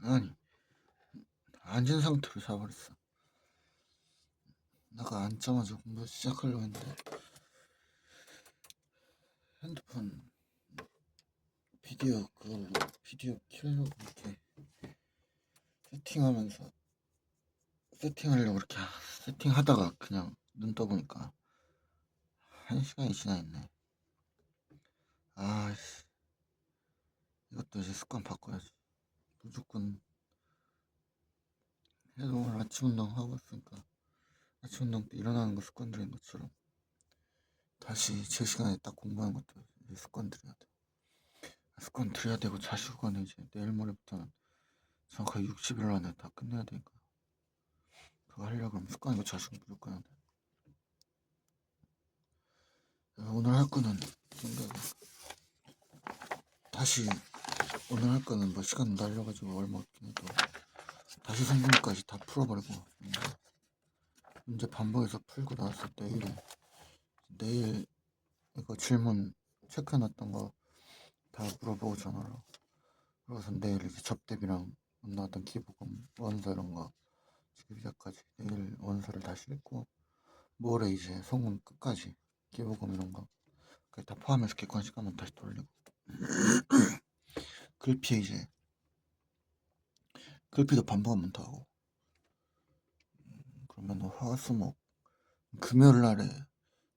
아니, 앉은 상태로 자버렸어. 내가 앉자마자 공부 시작하려고 했는데 핸드폰 그걸로 비디오 켜려고 이렇게 세팅하려고 이렇게 세팅하다가 그냥 눈 떠보니까 1시간이 지나 있네. 아씨, 이것도 이제 습관 바꿔야지. 무조건 해도 오늘 아침 운동 하고 있으니까 아침 운동 때 일어나는 거 습관 들인 것처럼 다시 제 시간에 딱 공부하는 것도 이제 습관 들여야 돼. 습관 들여야 되고 자식과는 이제 내일 모레부터는 정확하게 60일 안에 다 끝내야 되니까 그거 하려고 하면 습관이고 자식은 무조건 해야 돼. 오늘 할 거는 다시 오늘 할 거는 뭐 시간 날려가지고 얼마 없긴 해도 다시 성분까지 다 풀어버리고 문제 반복해서 풀고 나왔을 때 내일 이거 질문 체크해놨던 거 다 물어보고 전화로 그래서 내일 이제 접대비랑 나왔던 기부금 원서 이런 거 기부자까지 내일 원서를 다시 읽고 모레 이제 송금 끝까지 기부금 이런 거 다 포함해서 객관식 한번 다시 돌리고 글피 이제 글피도 반복 한번 더 하고 그러면 화수목 금요일 날에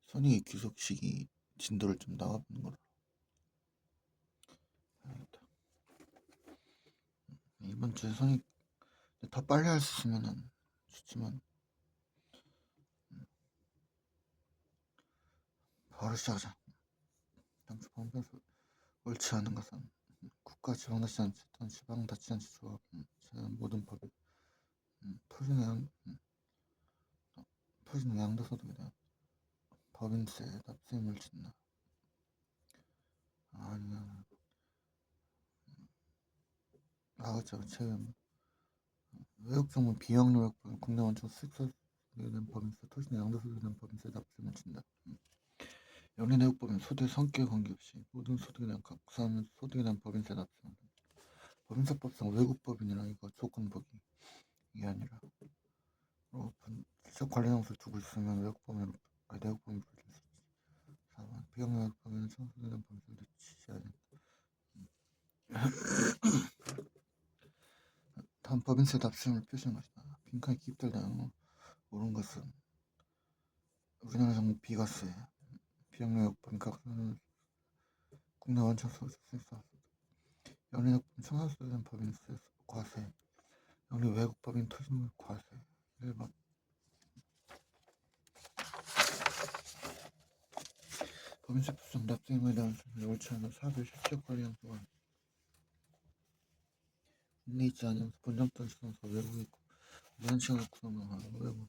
선익이 귀속식이 진도를 좀 나가보는 걸로 해야겠다. 이번 주에 선익 더 빨리 할 수 있으면은 좋지만 바로 시작하자. 당초 방편에서 옳지 않은 것은 국가 지방자치단체 조합 모든 법이 토지는 양도소득에 대한 법인세 납세임을 짓나. 아니야. 그렇죠. 외국정부 비영리외국법인 국내 원청 수익소득에 대한 법인세 토지는 양도소득에 대한 법인세 납세임을 짓는다. 영리내국법인 소득 성격에 관계없이 모든 소득에 대한 각사하는 소득에 대한 법인세 납세임을 법인세법상 외국법인이랑 이거 조건법이 이게 아니라 지적 관련 영수를 두고 있으면 내국법인으로 불릴 수 있지. 4번 비영리외국법인은 청소에 대한 법인세를 지시해야 된다. 다음 법인세 납세임을 표시한 것이다. 빈칸에 기입될 옳은 것은 우리나라 정부 비과세 비영리외국법인 각사는 국내 원천 소득세사 영리외국법인 청산소득에 대한 법인세 과세 영리외국법인 토지물 과세 1번 법인세 표시한 납세임에 대한 수준이 옳지 않은 사별 실적 관리 양도가 국내에 있지 않으면서 본점 또는 지정서 외국에 있고 무한시간을 구성하는 외국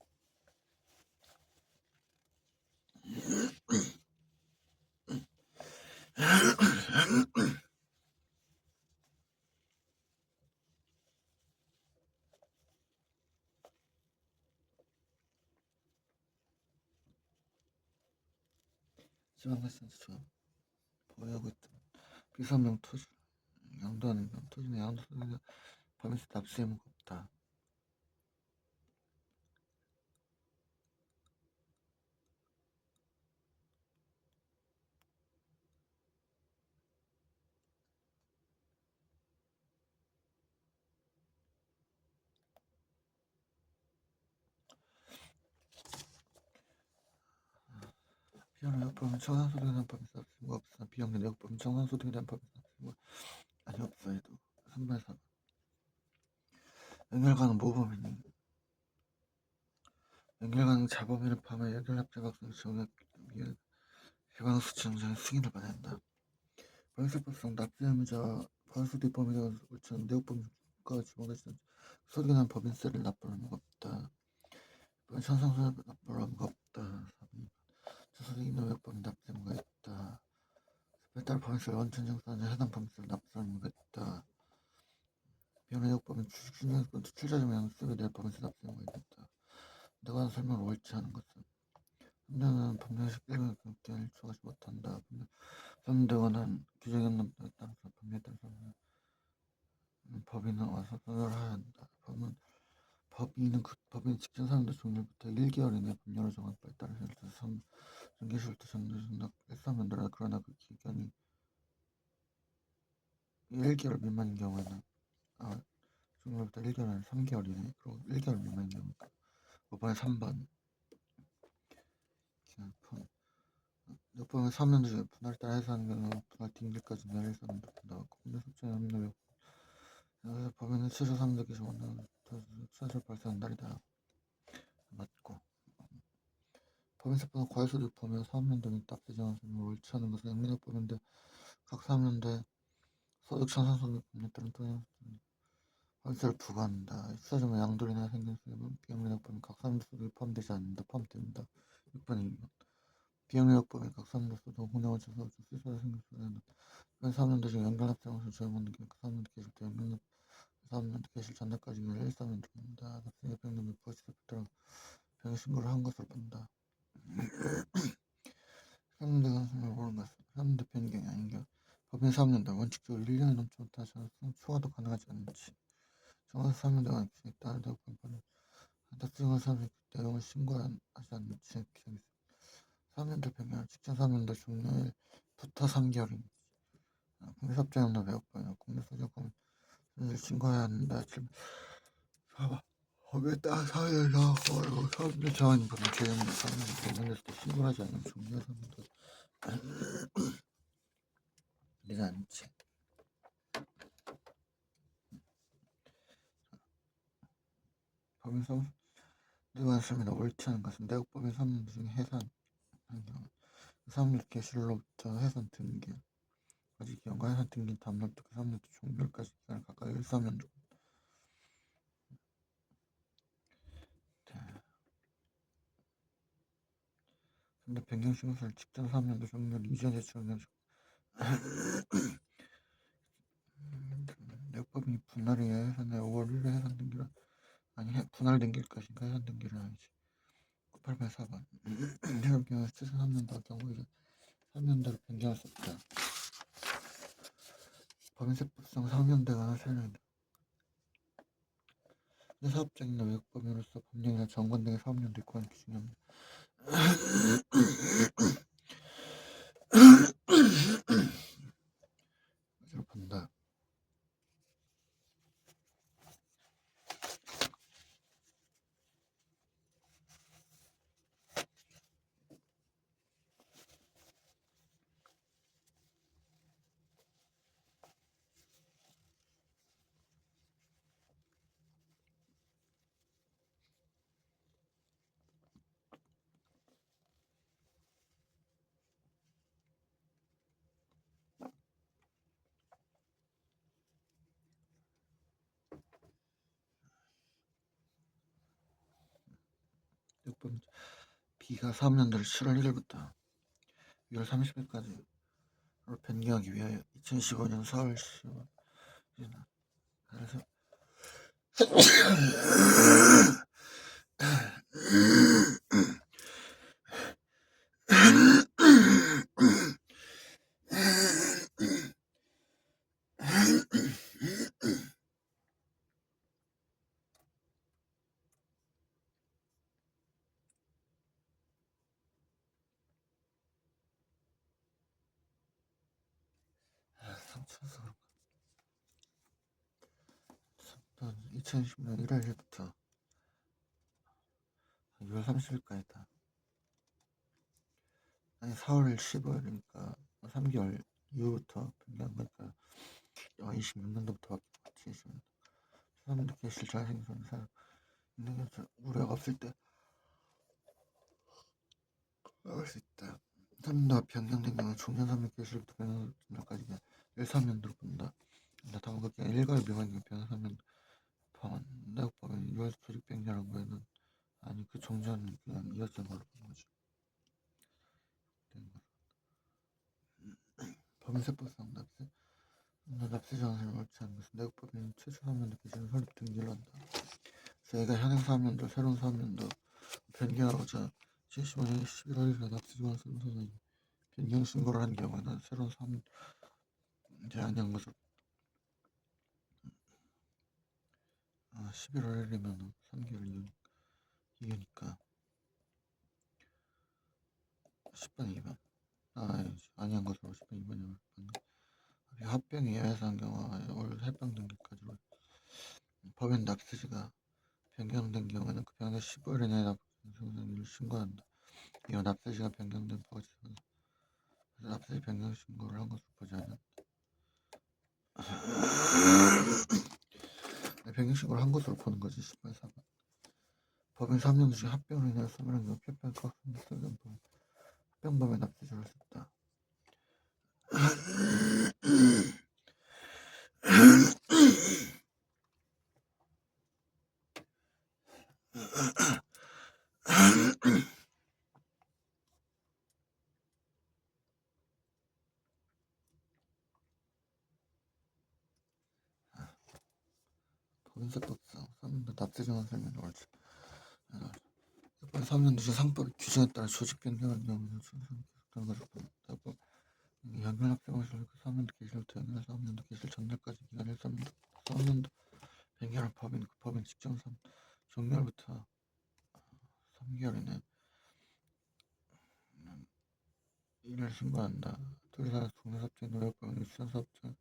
지방자치단체 조합 보유하고 있던 비서명 토지 양도하는 명 토지는 양도소득에 법인세 납세 의무가 없다. 비영리내국법인 청산소득에 대한 법인세 납세 의무가 없으나 비영리내국법인 청산소득에 대한 법인세 납세 의무가 아니 없어 해도 3번에 4번 연결가능 모범이니 연결가능 자범인을 포함해 연결납작학생 지원에 위한 해방수치 정장의 승인을 받아야 한다. 법인세법상 납세 의무자 과소득 입법에 대한 옳지 않은 내국법인 국가 지방자치단체 소득에 대한 법인세를 납부할 의무가 없다. 천상소득 납부할 의무가 없다. 저소득 있는 외국법인 납세 의무가 있다. 따라 법인세 원천정산에 해당 법인세를 납부할 의무가 있다. 비영리내국법인 주식신용권 투자자금 양수에 대한 법인세 납세 의무가 있다. 내가 한 설명을 옳지 않은 것은 법령은 법령식 일관을 경계를 초과하지 못한다. 법령대관은 규정에 없는 따라서 법령에 따라서 법인은 와서 선언하여야 한다. 법인은 직전 사람들 종료부터 1개월 이내 법률을 정한 바에 따라 전개시부터 전개신다 일사면들하 그러나 그 기간이 1개월 미만인 경우에는 종료부터 1개월 아니라 3개월 이내 그리고 1개월 미만인 경우 5번에 3번 역법은 3년 중에 분할 따라 해산하는 경우 분할 딩길까지 내릴 사람도 본다. 공개속죄는 없는 법인은 최소 3년 기준 원하는 최소 발생한 날이다. 맞고 법인세법은 과외소득 법이나 사업연대 및 납세 정황을 옳지 않은 것은 영민법인데 각 사업연대 소득 청산소득 법률에 따른 법인세를 부과한다. 수사점의 양도리나 생긴 수입은 비영민법인 각 사업연대 소득이 포함되지 않는다. 포함됩니다. 6번이 비영민법인 각 사업연대 소득 혼용을 쳐서 수수료 생긴 수입은 사업연대 중 연결납세 정황을 조회하는 게 사업연대 계실 때 연결납 사업연대 계실 전날까지 1사업연대 입니다. 납세의 병력 및 부가세에 따라 병역 신고를 한 것으로 본다. 사업연대가 모르는 것은 사업연대 변경이 아닌 게 법인 사업연대 원칙적으로 1년이 넘지 못하지 초과도 가능하지 않는지 정확히 사업연대가 기준에 따라 대법원은 납세증을 사업의 내용을 신고하지 않는지 기록이 있습니다. 사업연대 변경은 직전 사업연대 종료일부터 3개월입니다. 공개사업자연도 매혹법이나 공개소득금을 신고해야 한다. 법에 따라 사회에서 사업자 정한 법인 개념으로 사업연대 변경됐을 때 신고하지 않으면 종료의 사업연대 되지 않지. 법인 사업자가 옳지 않은 것은 내국법인 사업연대 중에 해산한 경우 사업연대 개시로부터 해산 등기 아직 연간 해산 등기 다음날부터 그 사업연대 종료일까지 기간을 각각 1사업연도 근데 변경 신고서를 직전 사업연도 종료를 이전 제출하는 내국법인이 분할이 해산에 5월 1일 해산 등기를 아니 분할 등기일까지인가 해산 등기를 아니지 9884번 이런 경우에 최소 3년도 경우 이제 3년대로 변경할 수 없다. 법인세법상 3년대가 세례다. 사업장이나 외국법인으로서 법령이나 정관 등의 사업연대 입건을 기준합니다. 이걸 본다. B가 사업연도를 7월 1일부터 6월 30일까지 변경하기 위하여 2015년 4월 10일 그래서 상처에서 2010년 1월 1일부터 6월 30일까지다. 아니 4월 15일이니까 3개월 이후부터 변경한 거니까 26년도부터 바뀌었지. 사람들 계실 잘생긴 사람 있는 게 우려가 없을 때 나올 수 있다. 3년 변경된 경우 종전 3년 계실부터 변경 전까지 1사면으로 본다. 다만 그 기간 1개월 미만이면 변경 3년 포함한 내국법인 6월 조직 변경한 거에는 아니 그 종전 기간 이었던 걸로 보는 거지. 법인세법상 납세 정황을 옳지 않은 것은 내국법인 최초 사업연도 기준을 설립 등기를 한다. 저희가 현행 사업연도 새로운 사업연도 변경하고자 75년 11월 1일에 납세 정황을 선서는 변경 신고를 한 경우에는 새로운 사업연도 아니한 것으로 11월 1일이면 3개월 이후니까 10번 2번 아니한 것으로 10번 2번이 합병이 예외상 경우와 올 해병 등기까지로 법인 납세지가 변경된 경우에는 그 변경 15일 이내에 납세를 신고한다. 이후 납세지가 변경된 버지에서 납세지 변경 신고를 한 것으로 보지 않는다. 변경 신고를 한 것으로 보는 거지. 10번 4번. 법인 3년 중 합병으로 인하여 소멸한 경우 폐병 깎은 합병법에 납세지를 했다. 법인세법상 3년도 납세정한 설명이 옳지. 3년 뒤 상법 규정에 따라 조직 변경한 경우는 순수한 것으로 본다. 연간 합병을 3년도 개시부터 연간 3년도 개시 전날까지 기간을 3년도 변경한 법인 그 법인 직전 종료일부터 3개월 이내 일을 신고한다. 둘이서 국내사업체 노력법인 수산사업체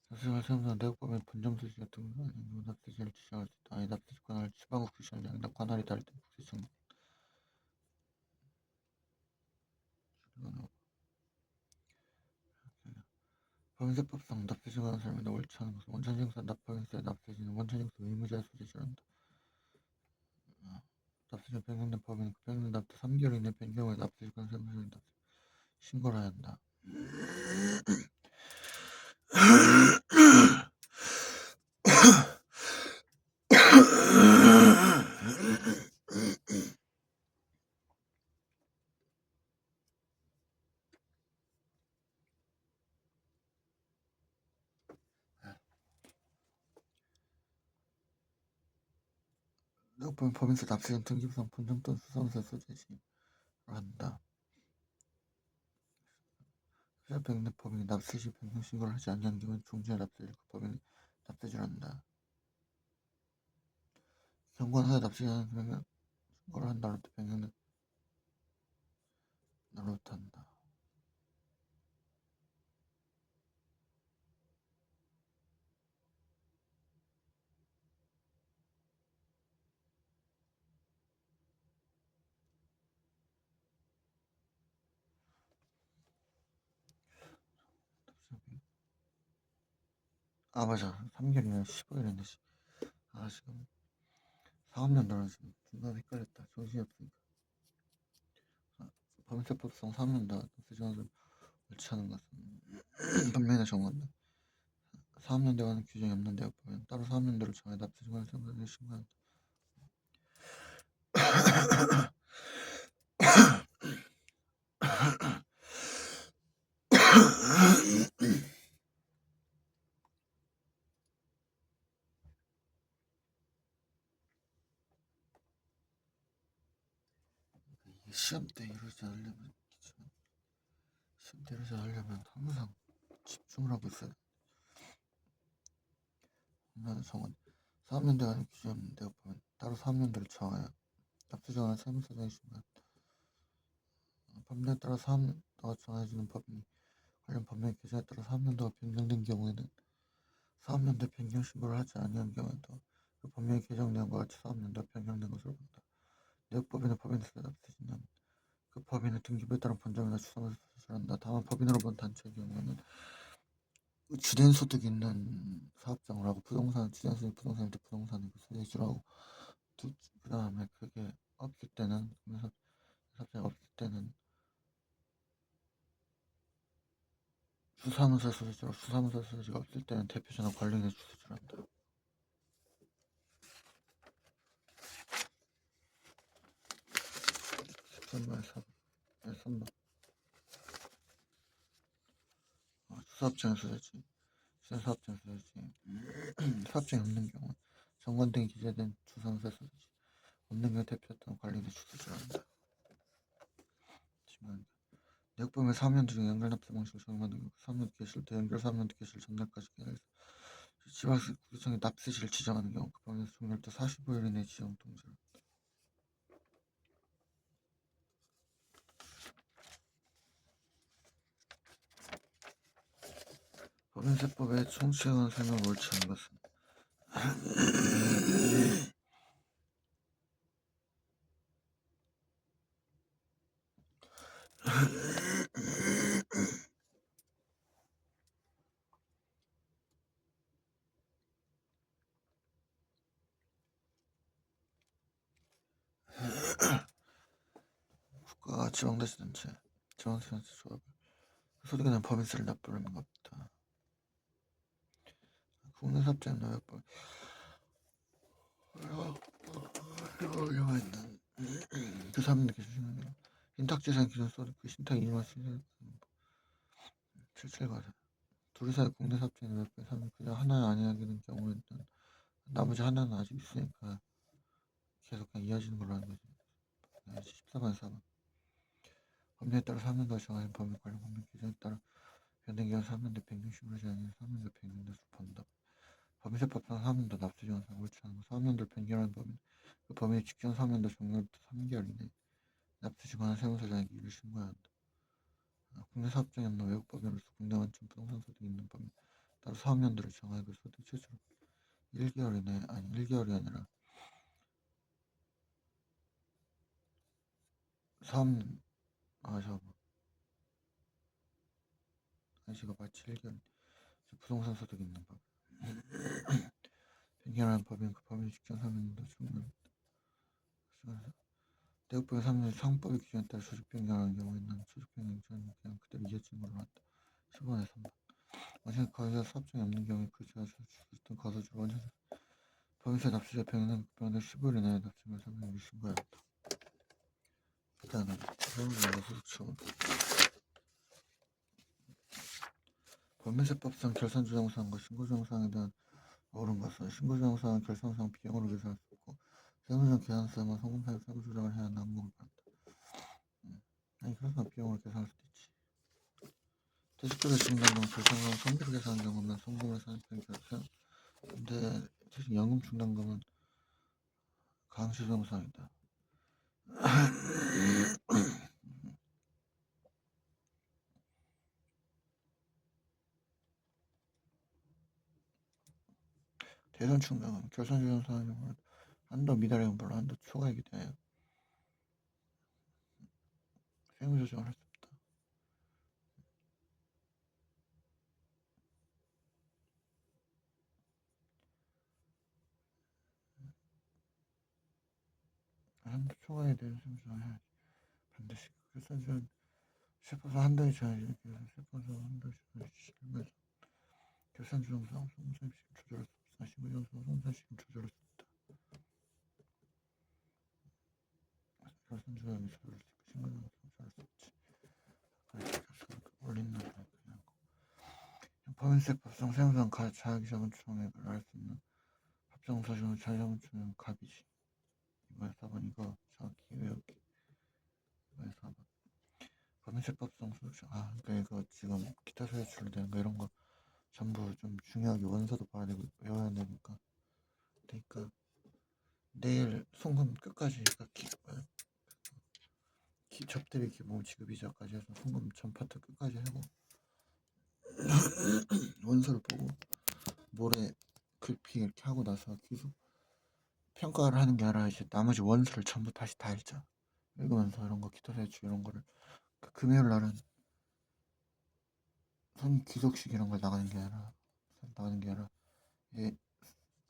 자수할 세무사 내국법인 분점수지 같은 거 아니면 납세지를 지정할 수 있다. 아니 납세지 관할 지방국 지시할 양다 관할이 다를 때 국세청 법인세법상 납세지 관한 사람이 옳지 않은 것은 원천징수 납법인세 납세지는 원천징수 의무자의 소재를 한다. 납세지 변경된 법인은 그 변경된 납세 3개월 이내 변경후에 납세지 관한 세무서에 납세 신고를 해야 한다. 내국법인 법인세 납세전 등기부상 본점 또는 수사무소에 소재지를 한다. 회사 변경된 법인이 납세지 변경 신고를 하지 않는 경우는 종지의 납세지를 그 법인이 납세지를 한다. 경고한 후에 납세지 않은 변경 신고를 한 날로부터 변경된 날로부터 한다. 맞아. 3개월이면 15일인데 지금 4학년도라 지금 중간 헷갈렸다. 정신이 없으니까. 법인세법상 4학년도 납세지원을 옳지 않은 것은 판명이나 정한다. 4학년도에 관한 규정이 없는 대학법은 따로 4학년도를 정해 납세지원을 생각을 신고한다. 시험 때 이러지 않으려면 항상 집중을 하고 있어야 돼. 정원 4학년도에 관한 규정이 없는 대학법은 따로 4학년도를 정하여 납세지원을 세무서장이 신고한다. 법령에 따라 4학년도가 정해지는 법이 관련 법령 규정에 따라 4학년도가 변경된 경우에는 4학년도 변경 신고를 하지 아니한 경우에도 그 법령의 개정 내용과 같이 4학년도 변경된 것으로 본다. 내국법인의 법인세 납세지는 그 법인의 등기부에 따른 본점이나 추산을 수술한다. 다만 법인으로 본 단체의 경우에는 주된 소득이 있는 사업장을 하고 주된 소득 부동산일 때 부동산이고 소재지로 하고 그 다음에 그게 없을 때는 사업장이 없을 때는 수사무소 소재지로 수사무소 소재지가 없을 때는 대표자나 관리인의 주소지를 한다. 사업장 소재지 사업장 소재지 사업장이 없는 경우 정관 등이 기재된 주사무소 소재지 없는 경우 대표였던 관리인의 주소지를 한다. 내국법인 3학년도 중 연결납세 방식을 적용하는 경우 3학년도 개시일부터 연결 3학년도 개시일 전날까지 기간에서 지방세 구청이 납세지를 지정하는 경우 그 법원에서 종료부터 45일 이내 지정 통지를. 법인세법의 총칙은 설명을 옳지 않은 것은 국가가 지방자치단체, 지방자치단체 조합을 소득에 대한 법인세를 납부하는 것부터 국내사업자인 노역법 이거 있는 그 사람들 기준은 신탁재산 기준 소득 그 신탁 이념할 수 있는 77과세 둘이 사이 국내사업자인 노역법 3은 그냥 하나의 아니하기는 경우에는 나머지 하나는 아직 있으니까 계속 그냥 이어지는 걸로 하는 거지. 14번 4번 법률에 따라 3년도 정하는 법률 관련 법률 기준에 따라 변경기간 3년대 160으로 제한해 3년대 100년대 수법한다. 법인세법상 3년도 납세지원상 옳지 않은 3년도를 변경하는 법인 그 법인이 직전 3년도 종료부터 3개월 이내 납세지원한 세무서장에게 이를 신고해야 한다. 국내사업장이 없는 외국법인으로서 국내 원천 부동산 소득이 있는 법인 따로 사업연도를 정하여 그 소득 최초로 1개월 이내 아니 1개월이 아니라 잠깐만 제가 마치 1개월 부동산 소득이 있는 법 변경하는 법인 그 법인이 직전 3년도 종료 대국법의 3년 상법의 기준에 따라 조직 변경하는 경우에는 조직 변경 전은 그냥 그대로 이어지는 걸로 한다. 10번에 3번 원천 거주자 사업장이 없는 경우에 그 지하 주택 거주주로 원천 법인세 납세자 변경된 급변을 15일 이내에 납세면 3년을 신고해야 한다. 일단은 세무조사 소득처분 법인세법상 결산조정사항과 신고조정사항에 대한 옳은 것은 신고조정사항은 결산상 비용으로 계산할 수 없고 세무조정 계산서만 송금사유 세무조정을 해야 하는 항목을 받는다. 아니 그래서 비용으로 계산할 수도 있지. 퇴직금의 중단금 결산금 성비로 계산한 경우면 송금을 산입된 결산 근데 대신 연금 중단금은 강시조정사항이다. 대선 충당은 결산조정사항의 경우는 한도 미달의 형벌로 한도 초과액에 대하여 세무조정을 할 수 없다. 한도 초과에 대한 세무조정을 해야지. 반드시 결산조정 세법상 한도에 제한이 세법상 한도에 제한이 결산조정사항 송금사입 시금 조절할 수 없으나 신고조정사항 송금사입 시금 조절할 수 있다. 결산조정이 조절할 수 있고 신고조정사항 조절할 수 없지. 올린다. 법인세법상 세무상 자기자본총액을 알 수 있는 합정사실은 자기자본총액은 갑이지. 이번에 4번 이거 정확히 외우기. 이번에 4번 법인세법상 소득세 그러니까 이거 지금 기타 세율 되는 거 이런 거 전부 좀 중요하게 원서도 봐야 되고 외워야 되니까 내일 송금 끝까지 접대비 기본 지급이자까지 해서 송금 전 파트 끝까지 하고 원서를 보고 모레 글피 이렇게 하고 나서 기술 평가를 하는 게 아니라 이제 나머지 원서를 전부 다시 다 읽자. 읽으면서 이런 거 기타 세율 이런 거를 그 금요일 날은 기속식 이런 걸 나가는 게 아니라 예,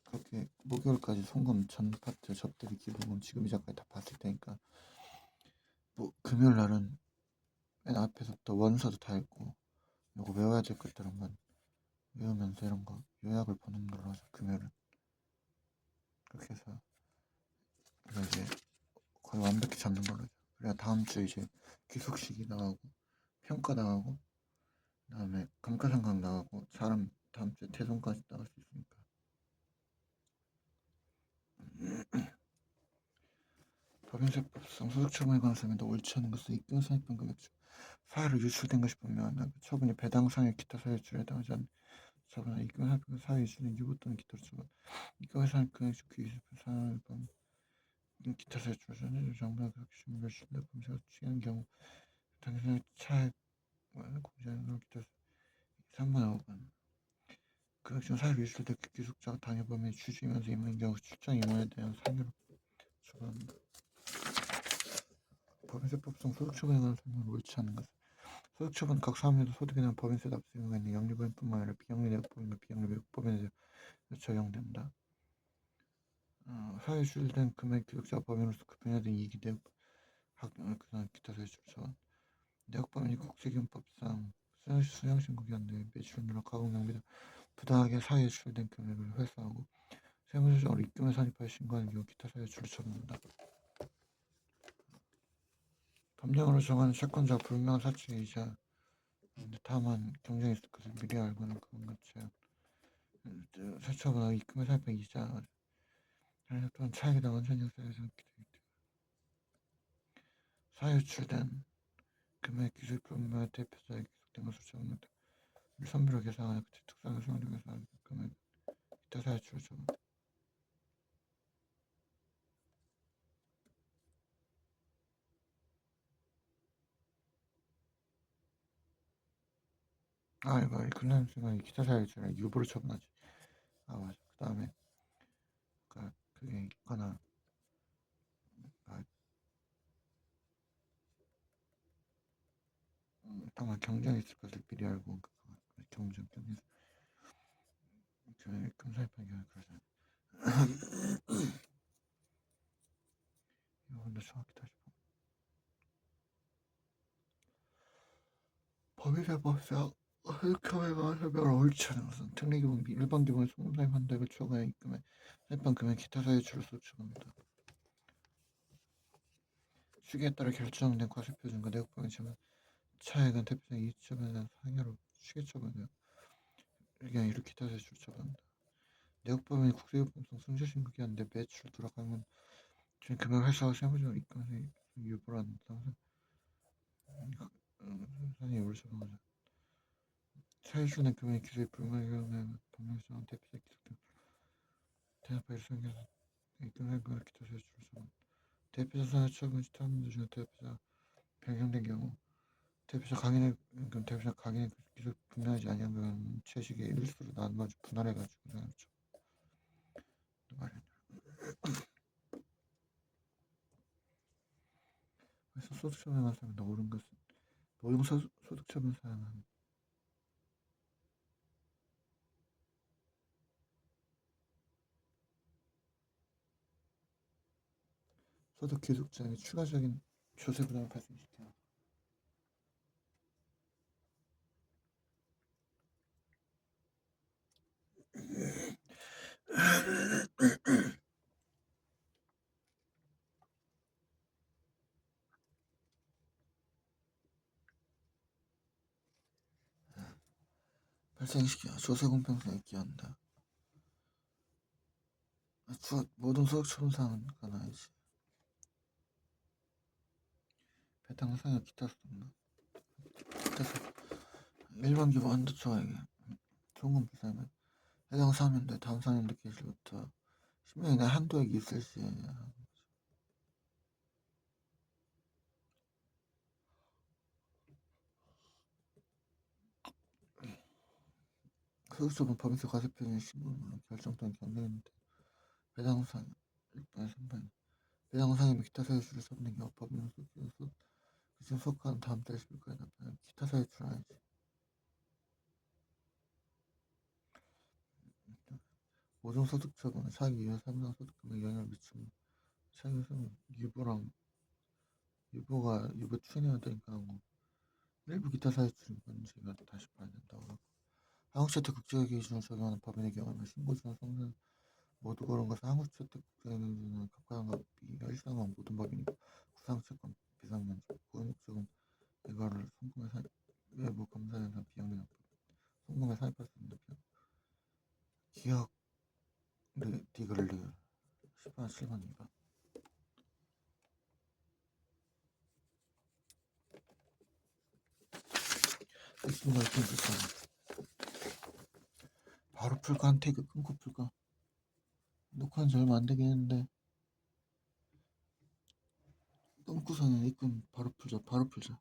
그렇게 목요일까지 송금 전 파트 접대비 기부금 지급이자까지 다 봤을 테니까 뭐 금요일 날은 맨 앞에서부터 원서도 다 읽고 요거 외워야 될 것들만 외우면서 이런 거 요약을 보는 걸로 하죠. 금요일은 그렇게 해서 우리가 이제 거의 완벽히 잡는 걸로 하죠. 그래야 다음 주 이제 기속식이 나가고 평가 나가고 그다음에 감가상각 나가고 사람 다음 주에 퇴송까지 나갈 수 있으니까. 법인세법상 소득처분에 관한 사람인데 옳지 않은 것은 입금 선입금 금액 중 사유로 유출된 것이 분명하다. 그 처분이 배당상의 기타 사유줄에 해당하지 않는 처분하여 입금을 살펴본 사유의 주는 유보 또는 기타로 처분. 입금을 사는 금액 기술 사유의 범 기타 사유 주는 정부가 그렇게 준비를 실내 범죄가 취한 경우 당신의 차액 공제하는 걸 기타 3분의 5분 금액 중 사유를 있을 때 기숙자가 당해 범위의 취지이면서 임한 경우 출장 임원에 대한 상여로 처분합니다. 법인세법상 소득처분에 관한 설명을 옳지 않은 것은 소득처분 각 사업에도 소득에 대한 법인세 납세 의무가 있는 영리법인뿐만 아니라 비영리 내역법인과 비영리 외국법인에 대해 적용된다. 사유에 출된 금액 기숙자 법인으로서 그 분야된 이익이 내역 그다음 기타 세출 처분 내역법인이 국세기준법상 수령신고기 한데 매출률과 가공낭비 등 부당하게 사유에 출된 금액을 회수하고 세무조정으로 입금을 산입하여 신고하는 경우 기타 사유에 줄 처분한다. 법령으로 정하는 채권자 불명한 사측의 이자 다만 경쟁이 있을 것을 미리 알고는 그건 같이 세처분하고 입금을 살펴 이자 또한 차액에 대한 원천 역사에서 사유 출된 금액 기술 불명 대표자에 기속된 것으로 처분한다. 선비로 계산하여 그때 특상을 수령되고 계산하는 금액 기타 사유 줄 처분. 이거 그런 순간 기타 사유 줄 유보를 처분하지. 맞아. 그 다음에 그게 있거나 다만 경쟁이 있을 것을 미리 알고 경쟁 금사입한 경우 그러잖아. 이거 근데 정확히 다시 봐. 법인세법상 혈액형에 설명을 옳지 않은 것은 특례기본 및 일반기본의 소금사입 한도액을 초과해 입금해 사입한 금액 기타 사유 줄을 소축합니다. 추기에 따라 결정된 과세표준과 내역법인 제한 차액은 대표적 이익처분에 대한 상여로 추계처분이며 의견 이루 기타 사유 줄 처분합니다. 내역법인이 국세유법상 승제신고기 한데 매출 돌아가면 지금 금액 회사와 세무적으로 입금해서 유보라는 상상 상이 올처분하자. 차유주는 금액 기술이 불만의 경우에 법령상 대표적 기술 등 대납하기 수행해서 입금한 금액 기타 사유 줄 처분. 대표자 사유 처분 시 타문들 중에 대표자 변경된 경우 대표자 강인의 기술 분명하지 아니한 경우는 채식의 일수로 나눠가지고 분할해가지고 그렇죠. 말이야. 그래서 소득처분에 관해서 옳은 것은 노동 소득처분 사항은 소득 기숙자에게 추가적인 조세 부담을 발생시켜. 발생시켜 조세 공평성에 기한다. 모든 소득처분 사항은 가능하지. 배당 상여 기타 수준다. 일반 기본 한도초에게 총금 비싸면 해당 사면대 다음 사면대 기술부터 10년 이내 한도액이 있을 시 소득처분 법인세 과세표준의 신고는 결정 또는 경쟁인데 배당 상여 1번 3번 배당 상여면 기타 사유수를 처분된 경우 법인으로 소득해서 그중 속한 다음 달 10일까지 납부하면 기타 사유출 알지. 모든 소득처분은 사기 이후 사무장 소득금에 영향을 미치고 차이에서는 유보 추진해야 되니까 하고 일부 기타 사유출인 문제가 다시 봐야 된다고 하고 한국채택 국제회계 기준을 적용하는 법인의 경우는 신고주나 성산 모두 그런 것은 한국채택 국제회계 기준은 각각비가 일상한 모든 법인이고 구상채권 비상면적 고용목적은 이거를 송금에 외부 검사에서 비용이 송금에 사입할 수 있는 기억 디글리 10번 7번 2번 입금과 입금 불상 바로 풀까? 한 태그 끊고 풀까? 녹화한 지 얼마 안 되겠는데 끊고서는 입금 바로 풀자. 바로 풀자.